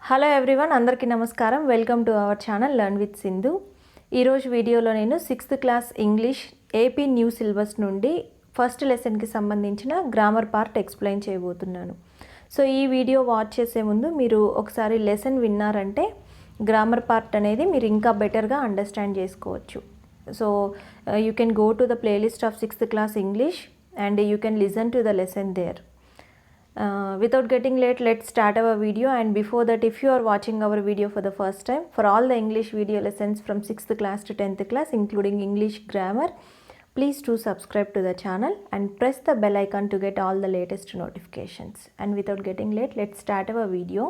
Hello everyone, అందరికీ నమస్కారం. Welcome to our channel learn with Sindhu. ఈరోజు వీడియోలో నేను 6th class English AP new syllabus నుండి ఫస్ట్ లెసన్కి సంబంధించిన గ్రామర్ పార్ట్ ఎక్స్ప్లెయిన్ చేయబోతున్నాను. సో ఈ వీడియో వాచ్ చేసే ముందు మీరు ఒకసారి లెసన్ విన్నారంటే గ్రామర్ పార్ట్ అనేది మీరు ఇంకా బెటర్గా అండర్స్టాండ్ చేసుకోవచ్చు. So you can go to the playlist of 6th class English and you can listen to the lesson there. Without getting late, let's start our video. And before that, if you are watching our video for the first time, for all the English video lessons from 6th class to 10th class including English grammar, please do subscribe to the channel and press the bell icon to get all the latest notifications. And without getting late, let's start our video.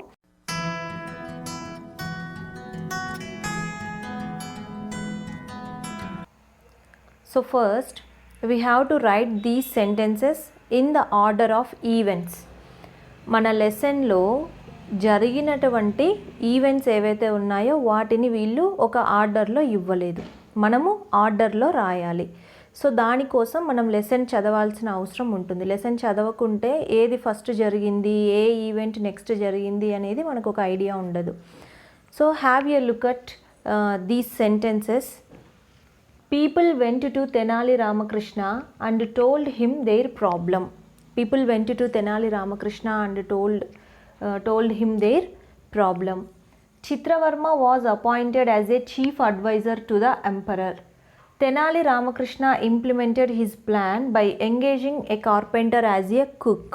So first we have to write these sentences in the order of events. మన లెసన్లో జరిగినటువంటి events ఏవైతే ఉన్నాయో వాటిని వీళ్ళు ఒక ఆర్డర్లో ఇవ్వలేదు, మనము ఆర్డర్లో రాయాలి. సో దానికోసం మనం లెసన్ చదవాల్సిన అవసరం ఉంటుంది. లెసన్ చదవకుంటే ఏది ఫస్ట్ జరిగింది, ఏ ఈవెంట్ నెక్స్ట్ జరిగింది అనేది మనకు ఒక ఐడియా ఉండదు. So have a look at these sentences. People went to Tenali Ramakrishna and told him their problem. People went to Tenali Ramakrishna and told him their problem. Chitravarma was appointed as a chief advisor to the emperor. Tenali Ramakrishna implemented his plan by engaging a carpenter as a cook.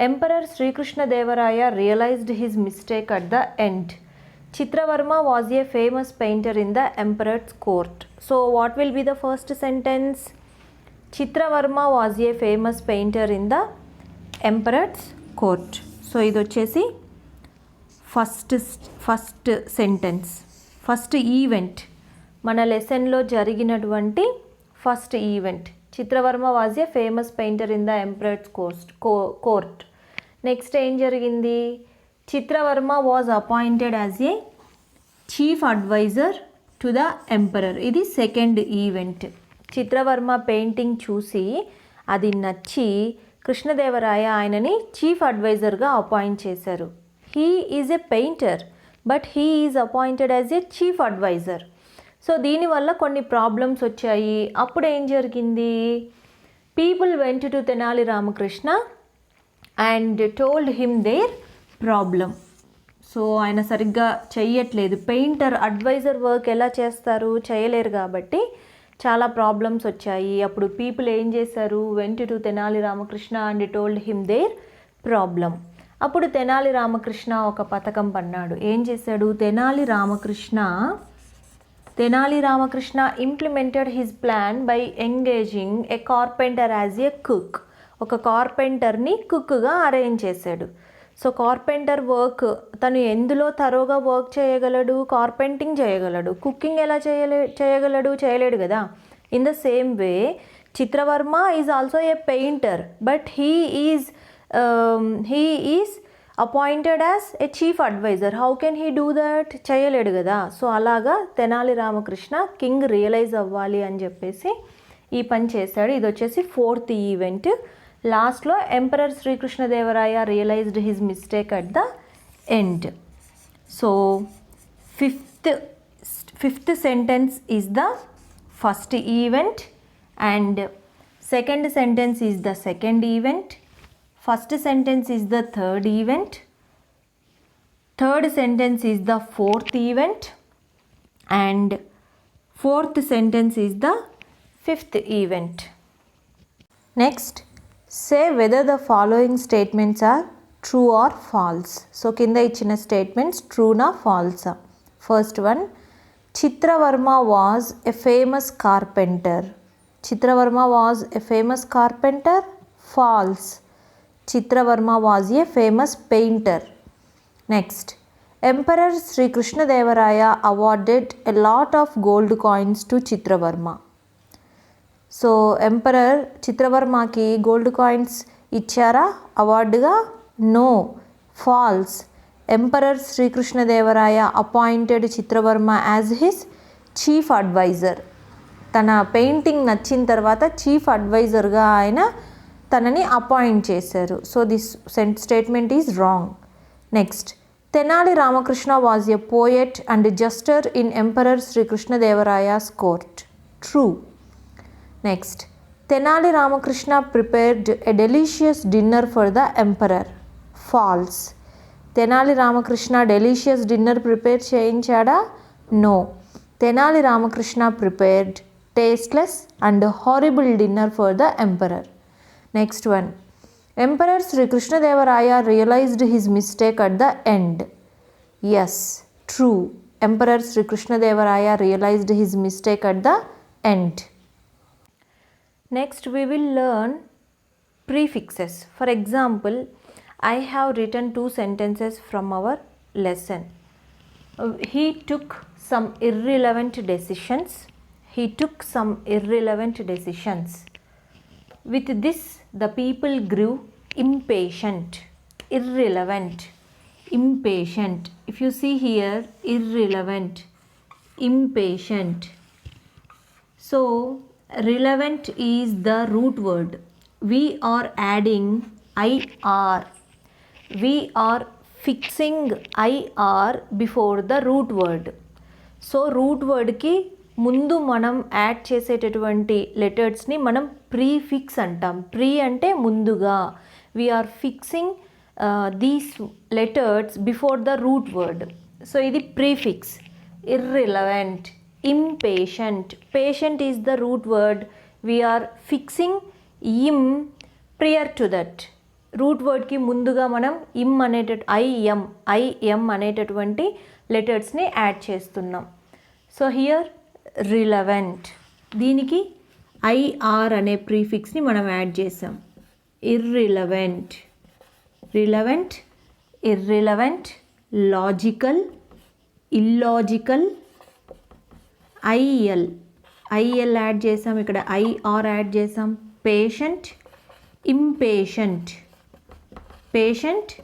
Emperor Sri Krishna Devaraya realized his mistake at the end. Chitravarma was a famous painter in the emperor's court. So what will be the first sentence? Chitravarma was a famous painter in the emperor's court. So ఇది వచ్చేసి first sentence, first event, మన లెసన్లో జరిగినటువంటి first event. Chitravarma was a famous painter in the emperor's court. Next ఏం జరిగింది? Chitravarma was appointed as a chief adviser to the emperor. ఇది second event. Chitravarma painting చూసి అది నచ్చి కృష్ణదేవరాయ ఆయనని చీఫ్ అడ్వైజర్గా అపాయింట్ చేశారు. He is a painter but he is appointed as a chief adviser. So దీనివల్ల కొన్ని ప్రాబ్లమ్స్ వచ్చాయి. అప్పుడు ఏం జరిగింది? People went to Tenali Ramakrishna and told him their problem. So ఆయన సరిగ్గా చెయ్యట్లేదు. పెయింటర్ అడ్వైజర్ వర్క్ ఎలా చేస్తారు? చేయలేరు కాబట్టి చాలా ప్రాబ్లమ్స్ వచ్చాయి. అప్పుడు పీపుల్ ఏం చేశారు? Went to Tenali Ramakrishna and told him their problem. అప్పుడు తెనాలి రామకృష్ణ ఒక పథకం పన్నాడు. ఏం చేశాడు? Tenali Ramakrishna implemented his plan by engaging a carpenter as a cook. ఒక కార్పెంటర్ని కుక్గా అరేంజ్ చేశాడు. సో కార్పెంటర్ వర్క్ తను ఎందులో తరోగా వర్క్ చేయగలడు? కార్పెంటింగ్ చేయగలడు. కుకింగ్ ఎలా చేయగలడు? చేయలేడు కదా. In the same way Chitravarma is also a painter but he is appointed as a chief advisor. How can he do that? చేయలేడు కదా. సో అలాగా తెనాలి రామకృష్ణ కింగ్ రియలైజ్ అవ్వాలి అని చెప్పేసి ఈ పని చేశాడు. ఇది వచ్చేసి ఫోర్త్ ఈవెంట్. లాస్ట్లో emperor Srikrishnadevaraya realised his mistake at the end. So fifth sentence is the first event and second sentence is the second event. First sentence is the third event. Third sentence is the fourth event and fourth sentence is the fifth event. Next, say whether the following statements are true or false. So కింద ఇచ్చిన statements true నా ఫాల్సా? First one, Chitravarma was a famous carpenter. Chitravarma was a famous carpenter. False. Chitravarma was a famous painter. Next, emperor Sri Krishnadevaraya awarded a lot of gold coins to Chitravarma. So emperor చిత్రవర్మకి gold coins ఇచ్చారా అవార్డుగా? No. False. Emperor Sri Krishnadevaraya appointed Chitravarma as his chief adviser. తన painting నచ్చిన తర్వాత chief అడ్వైజర్గా ఆయన తనని appoint చేశారు. So this statement is wrong. Next, Tenali Ramakrishna was a poet and jester in Emperor Sri Krishna Devaraya's court. True. Next, Tenali Ramakrishna prepared a delicious dinner for the emperor. False. Tenali Ramakrishna delicious dinner prepared cheyinchada? No. Tenali Ramakrishna prepared tasteless and horrible dinner for the emperor. Next one. Emperor Sri Krishna Devaraya realized his mistake at the end. Yes, true. Emperor Sri Krishna Devaraya realized his mistake at the end. Next we will learn prefixes. For example, I have written two sentences from our lesson. He took some irrelevant decisions. He took some irrelevant decisions. With this, the people grew impatient. Irrelevant, impatient. If you see here, irrelevant, impatient. So, relevant is the root word. We are adding IR. We are fixing IR before the root word. So, root word ki ముందు మనం add చేసేటటువంటి లెటర్స్ని మనం prefix అంటాం. Pre అంటే ముందుగా. We are fixing these letters before the root word. So ఇది prefix. Irrelevant, impatient. Patient is the root word. We are fixing im prior to that. Root వర్డ్కి ముందుగా మనం ఇమ్ ఐఎం అనేటటువంటి లెటర్స్ని యాడ్ చేస్తున్నాం. సో హియర్ రిలవెంట్, దీనికి ఐఆర్ అనే ప్రీఫిక్స్ని మనం యాడ్ చేసాం. Irrelevant, relevant, irrelevant, logical, illogical, IL add చేసాం, ఇక్కడ ఐఆర్ యాడ్ చేసాం. Patient, impatient, patient,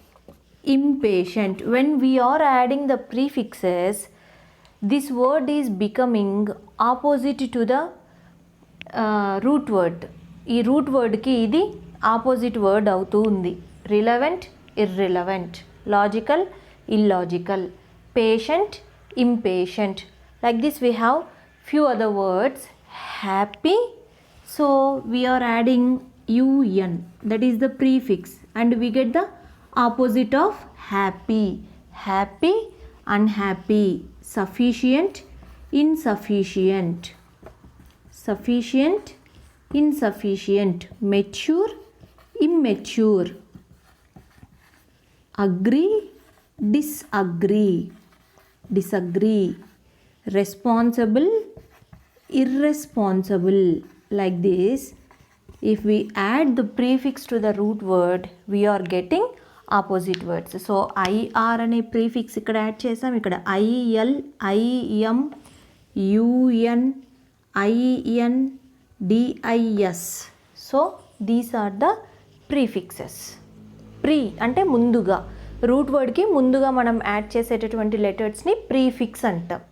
impatient. When we are adding the prefixes, this word is becoming opposite to the root word. ఈ route వర్డ్కి ఇది opposite word అవుతూ ఉంది. Relevant, irrelevant, logical, illogical, patient, impatient. Like this we have few other words. Happy, so we are adding un, that is the prefix, and we get the opposite of happy. Happy, unhappy. Sufficient, insufficient. Sufficient, insufficient. Mature, immature. Agree, disagree, disagree. Responsible, irresponsible. Like this, if we add the prefix to the root word, we are getting opposite words. So IR అనే prefix ఇక్కడ add చేసాం. ఇక్కడ IL, IM, UN, IN, DIS. So these are the prefixes. Pre అంటే ముందుగా, root వర్డ్కి ముందుగా మనం add చేసేటటువంటి లెటర్స్ని ప్రీఫిక్స్ అంటాం.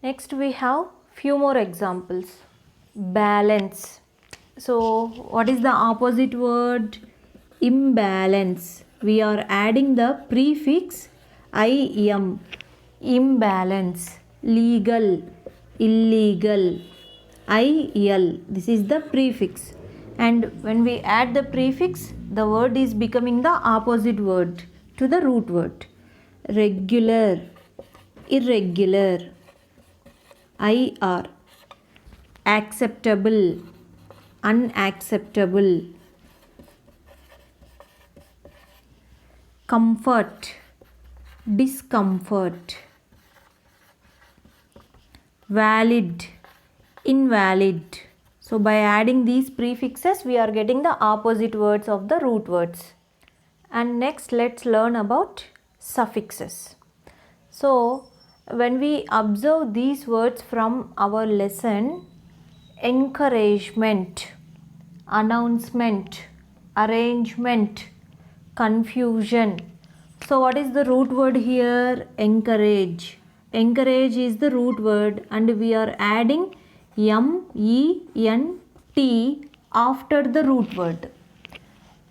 Next we have few more examples. Balance. So what is the opposite word? Imbalance. We are adding the prefix IM. Imbalance. Legal, illegal. IL, this is the prefix, and when we add the prefix, the word is becoming the opposite word to the root word. Regular, irregular. IR. Acceptable, unacceptable. Comfort, discomfort. Valid, invalid. So by adding these prefixes, we are getting the opposite words of the root words. And next, let's learn about suffixes. So when we observe these words from our lesson, encouragement, announcement, arrangement, confusion. So what is the root word here? Encourage. Encourage is the root word, and we are adding MENT after the root word.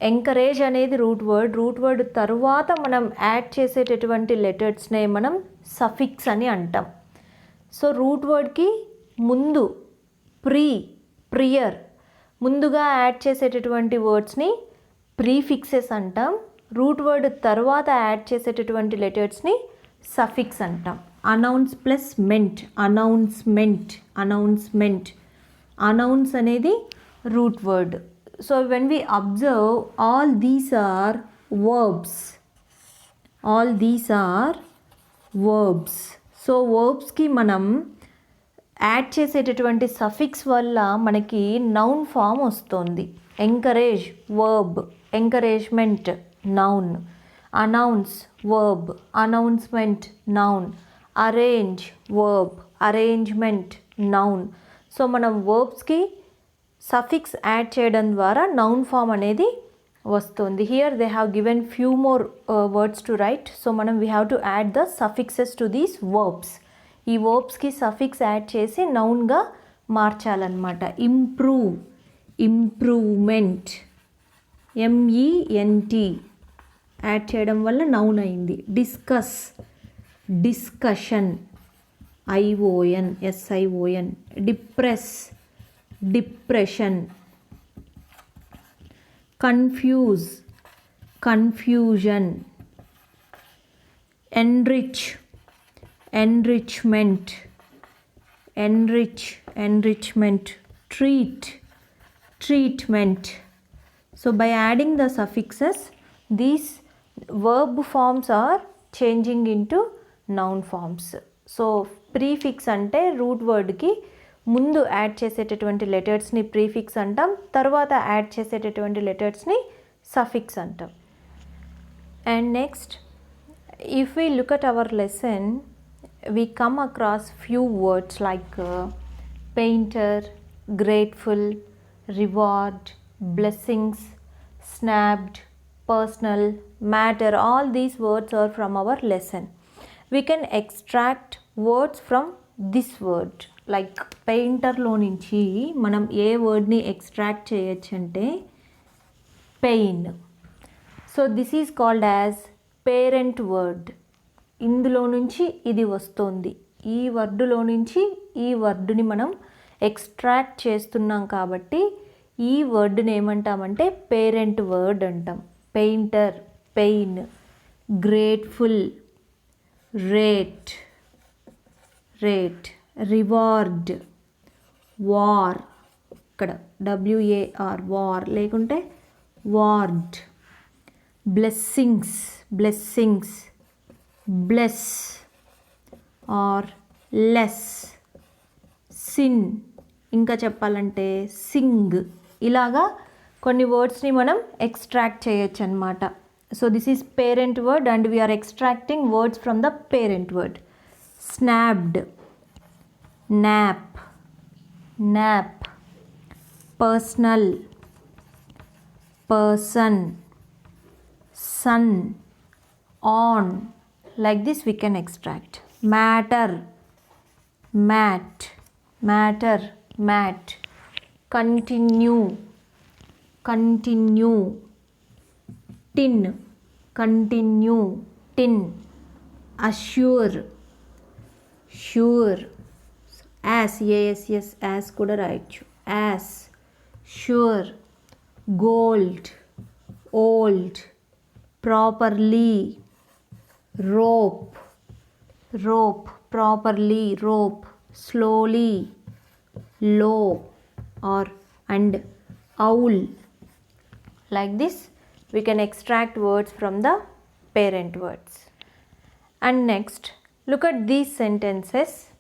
Encourage అనేది root word తరువాత మనం add చేసేటటువంటి లెటర్స్నే మనం suffix అని అంటాం. So root వర్డ్కి ముందు prior ముందుగా add చేసేటటువంటి వర్డ్స్ని ప్రీఫిక్సెస్ అంటాం. రూట్ వర్డ్ తర్వాత యాడ్ చేసేటటువంటి లెటర్స్ని సఫిక్స్ అంటాం. Announce plus ment, announcement. Announce అనేది root word. So when we observe, all these are verbs. So వర్బ్స్కి మనం యాడ్ చేసేటటువంటి సఫిక్స్ వల్ల మనకి నౌన్ ఫామ్ వస్తుంది. Encourage verb, encouragement noun. Announce verb, announcement noun. Arrange verb, arrangement noun. So మనం వర్బ్స్కి suffix add చేయడం ద్వారా నౌన్ ఫామ్ అనేది వస్తుంది. Here they have given few more words to write. So మనం we have to add the suffixes to these verbs. ఈ వర్బ్స్కి suffix add చేసి నౌన్గా మార్చాలన్నమాట. ఇంప్రూవ్మెంట్, MENT యాడ్ చేయడం వల్ల నౌన్ అయింది. Discussion, SION. Depression. Confusion. enrichment. treatment. So by adding the suffixes, these verb forms are changing into noun forms. So prefix అంటే route వర్డ్కి ముందు యాడ్ చేసేటటువంటి లెటర్స్ని ప్రీఫిక్స్ అంటాం, తర్వాత యాడ్ చేసేటటువంటి లెటర్స్ని సఫిక్స్ అంటాం. And next, if we look at our lesson, we come across few words like painter, grateful, reward, blessings, snapped, personal, matter. All these words are from our lesson. We can extract words from this word. Like పెయింటర్లో నుంచి మనం ఏ వర్డ్ని extract చేయొచ్చు అంటే pain. So this is called as parent word. ఇందులో నుంచి ఇది వస్తుంది, ఈ వర్డులో నుంచి ఈ వర్డుని మనం ఎక్స్ట్రాక్ట్ చేస్తున్నాం కాబట్టి ఈ వర్డ్ని ఏమంటామంటే పేరెంట్ వర్డ్ అంటాం. Painter, pain. Grateful, rate. Reward, war. ఇక్కడ WAR, వార్. లేకుంటే ward. Blessings, bless or less. Sin, ఇంకా చెప్పాలంటే సింగ్. ఇలాగా కొన్ని వర్డ్స్ని మనం ఎక్స్ట్రాక్ట్ చేయొచ్చు అనమాట. So this is parent word and we are extracting words from the parent word. Snapped, nap. Personal, person. Sun, on. Like this we can extract. Matter, mat. Continue. Tin. Assure, sure. as కూడా రాయొచ్చు. as, sure. gold, old. properly, rope. properly, rope. slowly, low or and owl. Like this we can extract words from the parent words. And next, look at these sentences.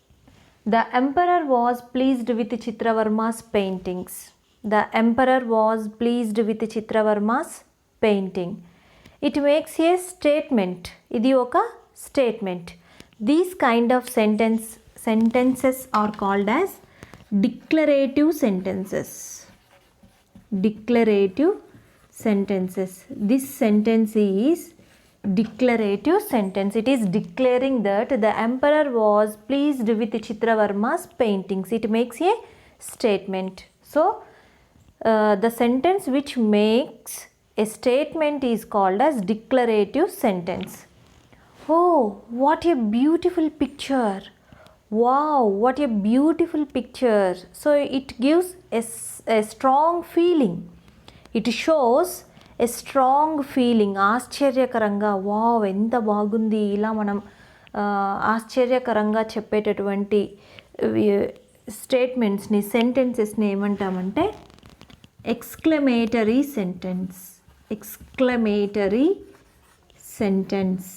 The emperor was pleased with Chitravarma's paintings. The emperor was pleased with Chitravarma's painting. It makes a statement. Idi oka statement. These kind of sentences are called as declarative sentences. This sentence is declarative sentence. It is declaring that the emperor was pleased with Chitravarma's paintings. It makes a statement. So the sentence which makes A statement is called as declarative sentence. Oh, what a beautiful picture. Wow, what a beautiful picture. So it gives a strong feeling. It shows a strong feeling. ఆశ్చర్యకరంగా wow ఎంత బాగుంది ఇలా మనం ఆశ్చర్యకరంగా చెప్పేటటువంటి స్టేట్మెంట్స్ని సెంటెన్సెస్ని ఏమంటామంటే exclamatory sentence. Exclamatory sentence.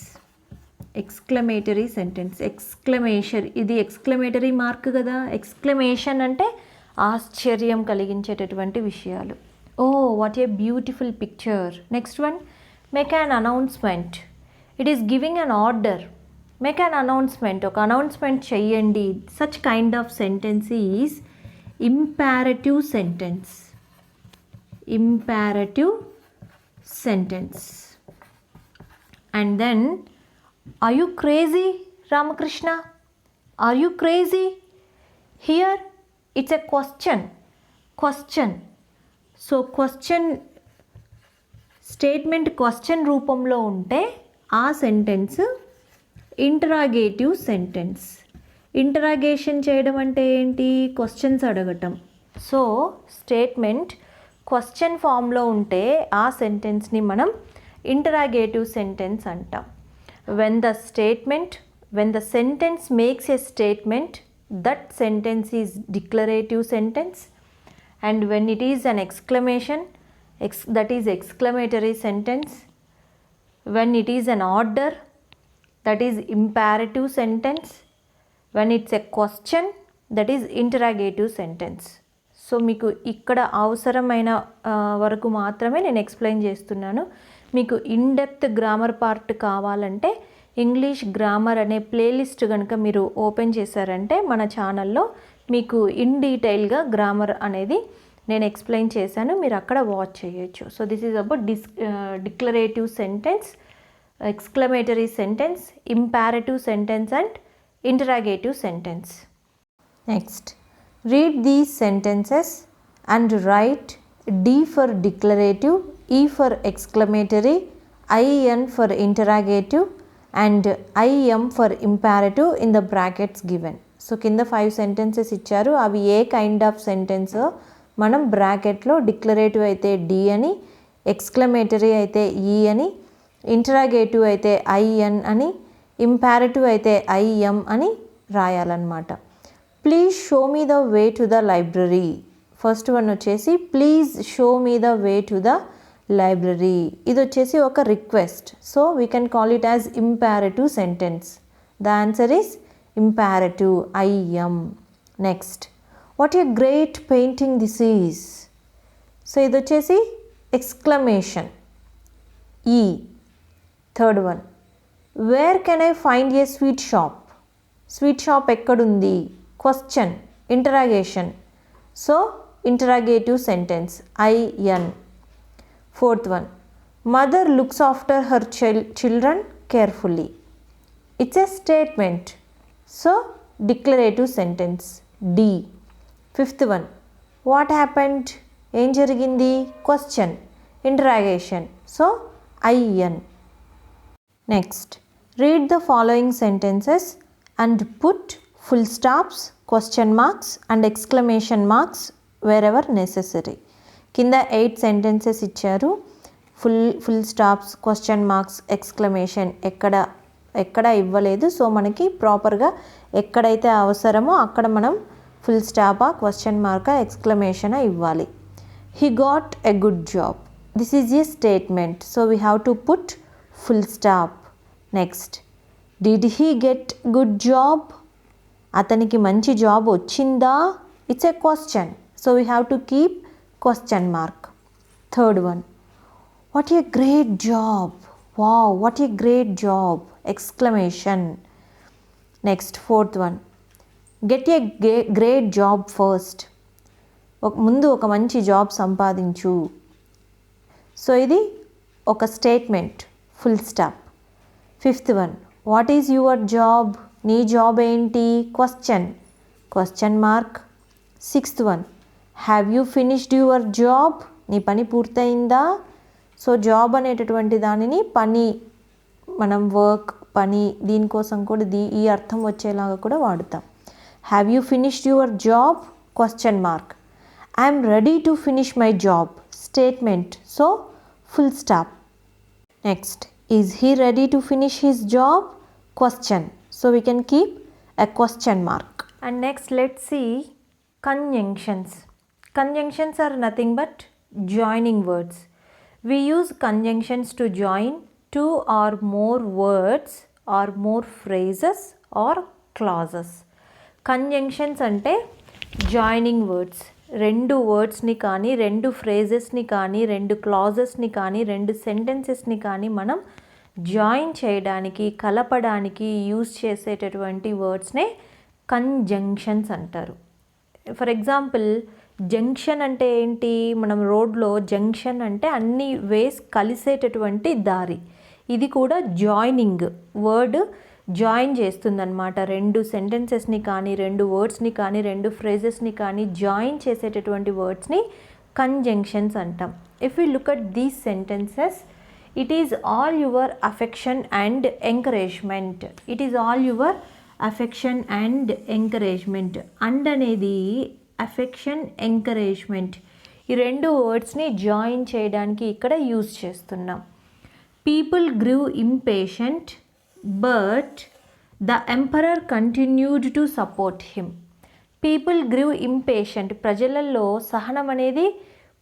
Exclamatory sentence. Exclamation, ఇది ఎక్స్క్లమేటరీ మార్క్ కదా. ఎక్స్క్లమేషన్ అంటే ఆశ్చర్యం కలిగించేటటువంటి విషయాలు. Oh what a beautiful picture. Next one, make an announcement. It is giving an order. Make an announcement, ఒక అనౌన్స్మెంట్ చెయ్యండి. Such kind of sentence is imperative sentence. Imperative sentence. And then, are you crazy, Ramakrishna? Are you crazy? Here it's a question. Question. So question statement question రూపంలో ఉంటే ఆ sentence interrogative sentence. Interrogation చేయడం అంటే ఏంటి? Questions అడగటం. So statement question ఫామ్లో ఉంటే ఆ సెంటెన్స్ని మనం ఇంటరాగేటివ్ సెంటెన్స్ అంటాం. When the sentence makes a statement, that sentence is declarative sentence. And when it is an exclamation, that is exclamatory sentence. When it is an order, that is imperative sentence. When it's a question, that is interrogative sentence. So మీకు ఇక్కడ అవసరమైన వరకు మాత్రమే నేను explain చేస్తున్నాను. మీకు in depth grammar part కావాలంటే English grammar అనే ప్లేలిస్ట్ కనుక మీరు ఓపెన్ చేశారంటే మన ఛానల్లో మీకు ఇన్ డీటెయిల్గా గ్రామర్ అనేది నేను ఎక్స్ప్లెయిన్ చేశాను, మీరు అక్కడ వాచ్ చేయొచ్చు. So this is about declarative sentence, exclamatory sentence, imperative sentence and interrogative sentence. Next, read these sentences and write D for declarative, E for exclamatory, IN for interrogative and IM for imperative in the brackets given. So కింద 5 sentences ఇచ్చారు. అవి ఏ kind of sentence మనం బ్రాకెట్లో declarative అయితే D అని, exclamatory అయితే E అని, interrogative అయితే IN అని, ఇంపారటివ్ అయితే IM అని రాయాలన్నమాట. Please show me the way to the library. First one వచ్చేసి please show me the way to the library. ఇది వచ్చేసి ఒక request. So we can call it as imperative sentence. The answer is imperative, IM. Next, what a great painting this is. So ఇది వచ్చేసి exclamation, E. Third one, where can I find a sweet shop. Sweet shop ఎక్కడుంది? Question, interrogation. So interrogative sentence, IN. Fourth one, mother looks after her children carefully. It's a statement. So declarative sentence, D. Fifth one, what happened. ఏం జరిగింది? Question, interrogation. So IN. Next, read the following sentences and put full stops, question marks and exclamation marks wherever necessary. కింద 8 sentences ఇచ్చారు. Full stops, question marks, exclamation ఎక్కడ ఇవ్వలేదు. So మనకి ప్రాపర్గా ఎక్కడైతే అవసరమో అక్కడ మనం ఫుల్ స్టాపా, క్వశ్చన్ మార్కా, ఎక్స్క్లమేషనా ఇవ్వాలి. He got a good job. This is a statement. So we have to put full stop. Next, did he get good job. అతనికి మంచి జాబ్ వచ్చిందా? It's a question. So we have to keep question mark. Third one, what a great job. Wow, what a great job, exclamation. Next, fourth one, get a great job first. ముందు ఒక మంచి job సంపాదించు. So ఇది ఒక statement, full stop. Fifth one, what is your job. నీ job ఏంటి? Question mark. Sixth one, have you finished your job. నీ పని పూర్తయిందా? సో జాబ్ అనేటటువంటి దానిని పని, మనం వర్క్, పని, దీనికోసం కూడా ఈ అర్థం వచ్చేలాగా కూడా వాడుతాం. Have you finished your job? Question mark. I'm ready to finish my job statement, so full stop. Next, is he ready to finish his job? Question, so we can keep a question mark. And next, let's see conjunctions. Conjunctions are nothing but joining words. We use conjunctions to join two or more words or more phrases or clauses. Conjunctions అంటే joining words, రెండు వర్డ్స్ని కానీ, రెండు ఫ్రేజెస్ని కానీ, రెండు క్లాజెస్ని కానీ, రెండు సెంటెన్సెస్ని కానీ మనం జాయిన్ చేయడానికి, కలపడానికి యూజ్ చేసేటటువంటి వర్డ్స్నే కంజంక్షన్స్ అంటారు. ఫర్ ఎగ్జాంపుల్, జంక్షన్ అంటే ఏంటి? మనం రోడ్లో జంక్షన్ అంటే అన్ని వేస్ కలిసేటటువంటి దారి. ఇది కూడా జాయినింగ్ వర్డ్, జాయిన్ చేస్తుందన్నమాట. రెండు సెంటెన్సెస్ని కానీ, రెండు వర్డ్స్ని కానీ, రెండు ఫ్రేజెస్ని కానీ జాయిన్ చేసేటటువంటి వర్డ్స్ని కంజంక్షన్స్ అంటాం. If you look at these sentences, it is all your affection and encouragement. It is all your affection and encouragement. And అనేది affection, encouragement, ఈ రెండు వర్డ్స్ని జాయిన్ చేయడానికి ఇక్కడ యూజ్ చేస్తున్నాం. People grew impatient but the emperor continued to support him. People grew impatient, ప్రజలలో సహనం అనేది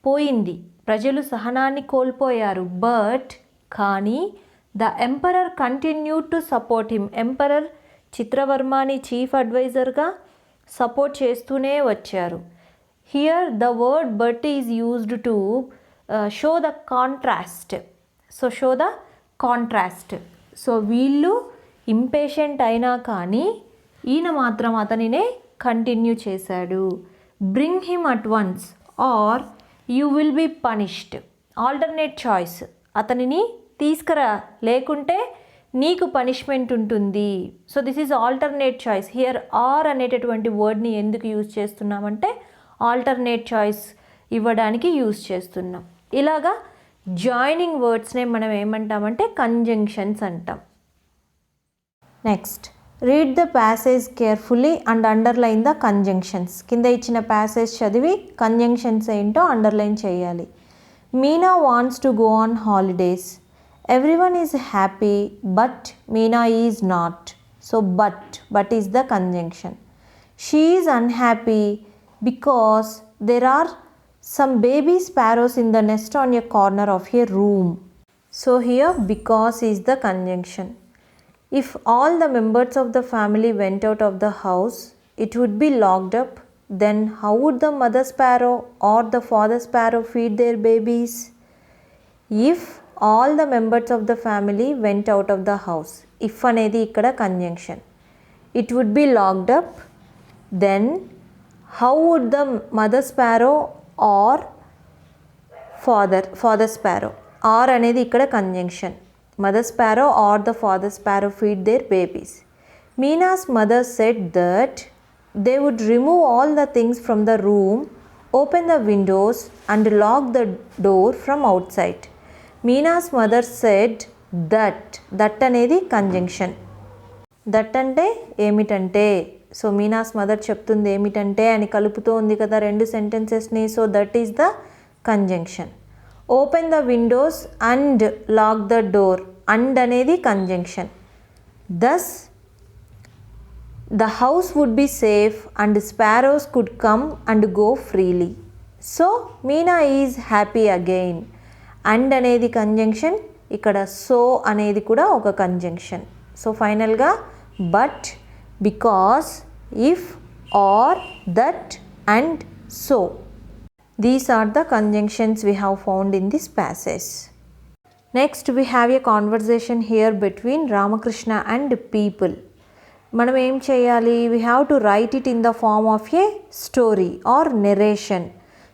పోయింది, ప్రజలు సహనాన్ని కోల్పోయారు. బట్ కానీ the emperor continued to support him, emperor చిత్రవర్మని చీఫ్ అడ్వైజర్గా సపోర్ట్ చేస్తూనే వచ్చారు. Here the word but is used to show the contrast. So show the contrast. So వీళ్ళు ఇంపేషెంట్ అయినా కానీ ఈయన మాత్రం అతనినే కంటిన్యూ చేశాడు. Bring him at once or you will be punished. Alternate choice, అతనిని తీసుకురా లేకుంటే నీకు పనిష్మెంట్ ఉంటుంది. So this is alternate choice. Here or అనేటటువంటి వర్డ్ని ఎందుకు యూజ్ చేస్తున్నామంటే ఆల్టర్నేట్ చాయిస్ ఇవ్వడానికి యూజ్ చేస్తున్నాం. ఇలాగా జాయినింగ్ వర్డ్స్నే మనం ఏమంటామంటే కంజంక్షన్స్ అంటాం. Next, read the passage carefully and underline the conjunctions. కింద ఇచ్చిన ప్యాసేజ్ చదివి కంజంక్షన్స్ ఏంటో అండర్లైన్ చేయాలి. Meena wants to go on holidays. Everyone is happy but Meena is not. So but is the conjunction. She is unhappy because there are some baby sparrows in the nest on a corner of a room. So here because is the conjunction. If all the members of the family went out of the house, it would be locked up. Then how would the mother sparrow or the father sparrow feed their babies? If all the members of the family went out of the house, if అనేది ఇక్కడ conjunction. It would be locked up. Then how would the mother sparrow or father sparrow, or అనేది ఇక్కడ conjunction. Mother sparrow or the father sparrow feed their babies. Meena's mother said that they would remove all the things from the room, open the windows and lock the door from outside. Meena's mother said that అనేది conjunction. That అంటే ఏమిటంటే, so Meena's mother చెప్తుంది ఏమిటంటే అని కలుపుతూ ఉంది కదా రెండు సెంటెన్సెస్ని. So that is the conjunction. Open the windows and lock the door, and అనేది conjunction. Thus the house would be safe and sparrows could come and go freely. So Meena is happy again. And అనేది conjunction, ఇక్కడ so అనేది కూడా ఒక conjunction. So ఫైనల్గా but, because, if, or, that and so. These are the conjunctions we have found in this passage. Next we have a conversation here between Ramakrishna and people. మనం ఏం చేయాలి? We have to write it in the form of a story or narration.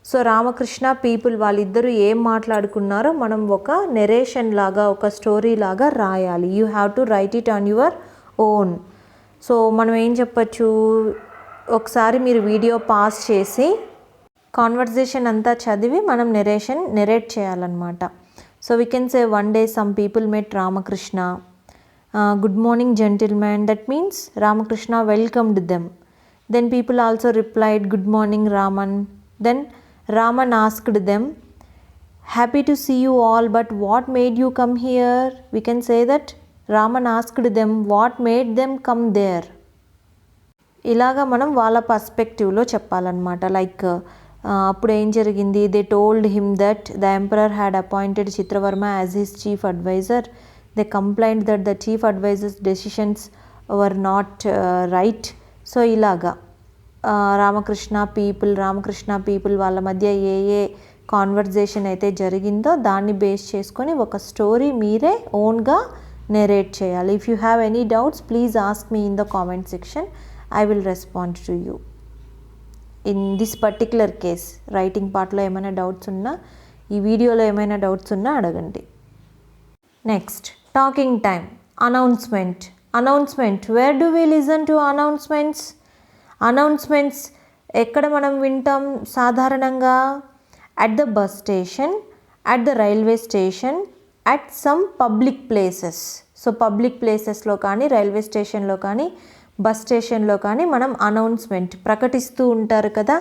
So Ramakrishna people వాళ్ళిద్దరూ ఏం మాట్లాడుకున్నారో మనం ఒక narration లాగా, ఒక story లాగా రాయాలి. You have to right it on your own. So మనం ఏం చెప్పచ్చు, ఒకసారి మీరు వీడియో పాస్ చేసి కాన్వర్జేషన్ అంతా చదివి మనం నెరేట్ చేయాలన్నమాట. So we can say one day some people met Ramakrishna. Good morning gentlemen, that means Ramakrishna welcomed them. Then people also replied good morning Raman. Then Raman asked them, happy to see you all, but what made you come here? We can say that Raman asked them what made them come there. ఇలాగా మనం వాళ్ళ పర్స్పెక్టివ్లో చెప్పాలన్నమాట. Like అప్పుడు ఏం జరిగింది, they told him that the emperor had appointed Chitravarma as his chief adviser. They complaint that the chief adviser's decisions were not right. So ఇలాగా Ramakrishna people వాళ్ళ మధ్య ఏ conversation అయితే జరిగిందో దాన్ని బేస్ చేసుకొని ఒక స్టోరీ మీరే ఓన్గా నెరేట్ చేయాలి. If you have any doubts please ask me in the comment section. I will respond to you. In this particular case, writing partlo emaina doubts unna, ee video lo emaina doubts unna adagandi. Next, talking time. Announcement. Where do we listen to announcements? Announcements ekkada manam vintam sadharananga? At the bus station, at the railway station, at some public places. So public places lo kaani, railway station lo kaani, bus స్టేషన్లో కానీ మనం announcement ప్రకటిస్తూ ఉంటారు కదా,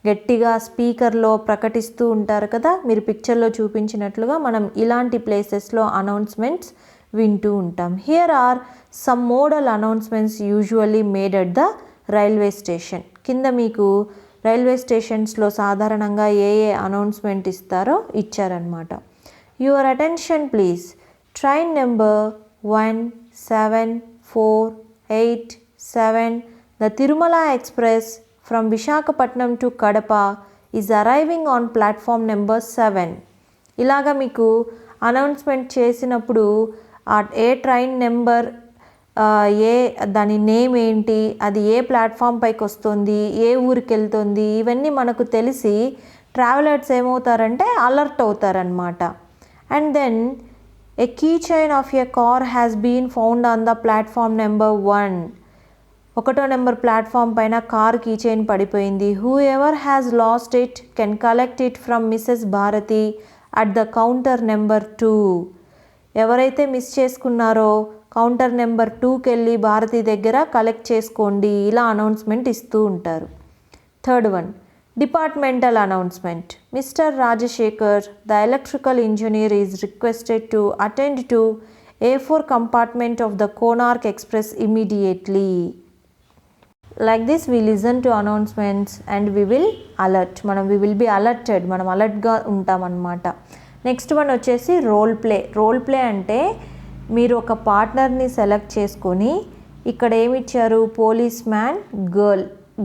గట్టిగా స్పీకర్లో ప్రకటిస్తూ ఉంటారు కదా, మీరు పిక్చర్లో చూపించినట్లుగా మనం ఇలాంటి ప్లేసెస్లో అనౌన్స్మెంట్స్ వింటూ ఉంటాం. Here are some model announcements usually made at the railway station. కింద మీకు రైల్వే స్టేషన్స్లో సాధారణంగా ఏ అనౌన్స్మెంట్ ఇస్తారో ఇచ్చారనమాట. Your attention please. Train number 1748 7, the Tirumala Express from Visakhapatnam to Kadapa is arriving on platform number 7. ఇలాగా మీకు అనౌన్స్మెంట్ చేసినప్పుడు ఏ ట్రైన్ నెంబర్, దాని నేమ్ ఏంటి, అది ఏ ప్లాట్ఫామ్ పైకి వస్తుంది, ఏ ఊరికి వెళ్తుంది, ఇవన్నీ మనకు తెలిసి ట్రావెలర్స్ ఏమవుతారంటే అలర్ట్ అవుతారనమాట. And then a key chain of a car has been found on the platform number 1. 1వ నెంబర్ ప్లాట్ఫామ్ పైన కార్ కీ చైన్ పడిపోయింది. Whoever has lost it can collect it from Mrs Bharati at the counter number 2. ఎవరైతే miss చేసుకున్నారో counter number 2కి వెళ్ళి భారతి దగ్గర collect చేసుకోండి. ఇలా అనౌన్స్మెంట్ ఇస్తూ ఉంటారు. Third one, departmental announcement. Mister Rajasekhar, the electrical engineer is requested to attend to A4 compartment of the Konark Express immediately. Like this we listen to announcements and we will alert. we will be alerted. మనం అలర్ట్గా ఉంటాం అన్నమాట. Next one వచ్చేసి role play అంటే మీరు ఒక పార్ట్నర్ని select చేసుకొని ఇక్కడ ఏమిచ్చారు, పోలీస్ మ్యాన్,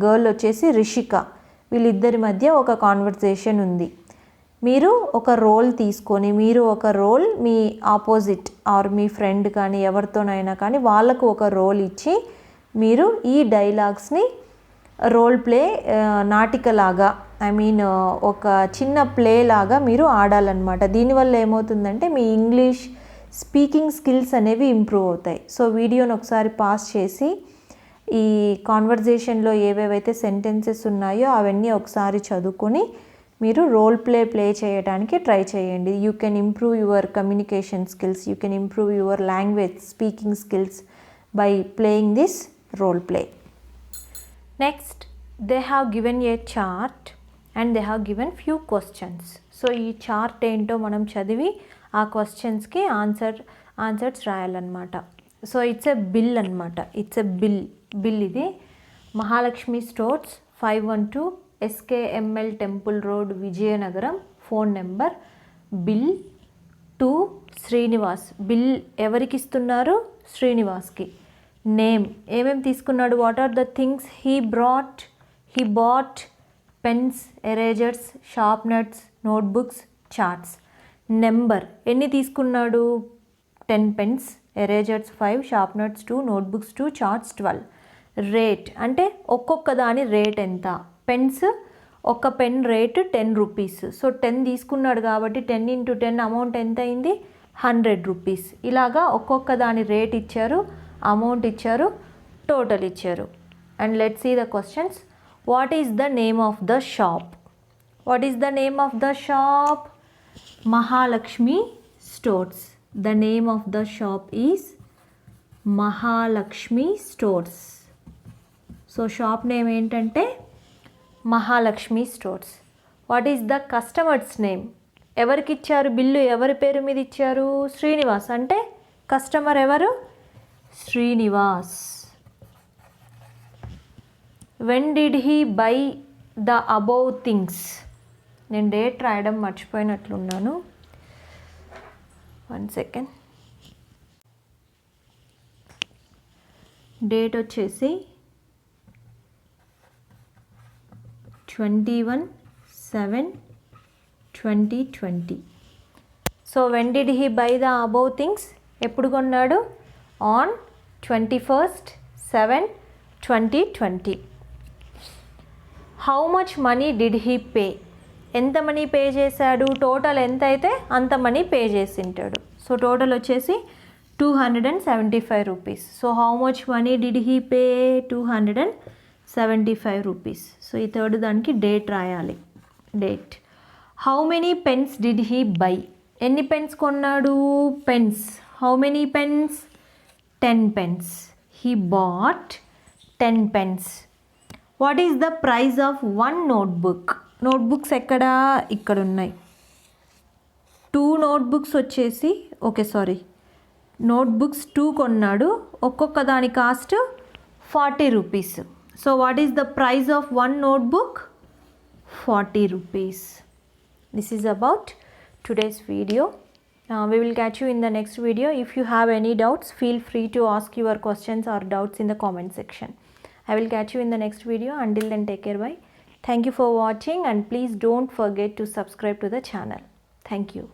గర్ల్ వచ్చేసి రిషిక, వీళ్ళిద్దరి మధ్య ఒక కాన్వర్సేషన్ ఉంది. మీరు ఒక రోల్ తీసుకొని మీ ఆపోజిట్ ఆర్ మీ ఫ్రెండ్ కానీ ఎవరితోనైనా కానీ వాళ్ళకు ఒక రోల్ ఇచ్చి మీరు ఈ డైలాగ్స్ని రోల్ ప్లే నాటికలాగా ఒక చిన్న ప్లే లాగా మీరు ఆడాలన్నమాట. దీనివల్ల ఏమవుతుందంటే మీ ఇంగ్లీష్ స్పీకింగ్ స్కిల్స్ అనేవి ఇంప్రూవ్ అవుతాయి. సో వీడియోని ఒకసారి పాస్ చేసి ఈ కాన్వర్జేషన్లో ఏవేవైతే సెంటెన్సెస్ ఉన్నాయో అవన్నీ ఒకసారి చదువుకొని మీరు రోల్ ప్లే చేయడానికి ట్రై చేయండి. You can improve your communication skills, you can improve your language speaking skills by playing this role play. Next, they have given a chart and they have given few questions. So ఈ chart ఏంటో మనం చదివి ఆ క్వశ్చన్స్కి answers రాయాలన్నమాట. So it's a bill అనమాట. It's a bill ఇది Mahalakshmi stores 512 SKML temple road Vizianagaram. Phone number bill to Srinivas. Bill ఎవరికి ఇస్తున్నారు? శ్రీనివాస్కి. నేమ్ ఏమేమి తీసుకున్నాడు, what are the things he bought pens, erasers, sharpeners, notebooks, charts. Number ఎన్ని తీసుకున్నాడు, 10 pens, erasers 5, sharpeners 2, notebooks 2, charts 12. Rate అంటే ఒక్కొక్క దాని రేట్ ఎంత. పెన్స్ ఒక పెన్ రేటు 10 రూపీస్. సో 10 తీసుకున్నాడు కాబట్టి 10 × 10 అమౌంట్ ఎంత అయింది, 100 రూపీస్. ఇలాగా ఒక్కొక్క దాని రేట్ ఇచ్చారు, అమౌంట్ ఇచ్చారు, టోటల్ ఇచ్చారు. And let's see the questions. What is the name of the shop? Mahalakshmi stores. The name of the shop is Mahalakshmi stores. So shop name ఏంటంటే Mahalakshmi stores. What is the customers name? ఎవరికి ఇచ్చారు bill? ఎవరి పేరు మీద ఇచ్చారు? శ్రీనివాస్. అంటే customer ఎవరు? Srinivas. When did he by the above things? నేను డేట్ రాయడం మర్చిపోయినట్లున్నాను. 1 సెకండ్. డేట్ వచ్చేసి 21/7/2020. So when did he by the above things? ఎప్పుడు కొన్నాడు? On 21/7/2020. How much money did he pay? ఎంత మనీ పే చేశాడు? టోటల్ ఎంత అయితే అంత మనీ పే చేసింటాడు. సో టోటల్ వచ్చేసి 275 rupees. So how much money did he pay? 275 rupees. So ఈ third దానికి డేట్ రాయాలి. Date. How many pens did he buy? ఎన్ని పెన్స్ కొన్నాడు? Pens. How many pens? 10 pens. He bought 10 pens. What is the price of 1 notebook? Notebooks ఎక్కడ? ఇక్కడ ఉన్నాయి. 2 notebooks వచ్చేసి notebooks 2 కొన్నాడు. ఒక్కొక్క దాని cost 40 rupees. So what is the price of 1 notebook? 40 rupees. This is about today's video. We will catch you in the next video. If you have any doubts, feel free to ask your questions or doubts in the comment section. I will catch you in the next video. Until then, take care. Bye. Thank you for watching and please don't forget to subscribe to the channel. Thank you.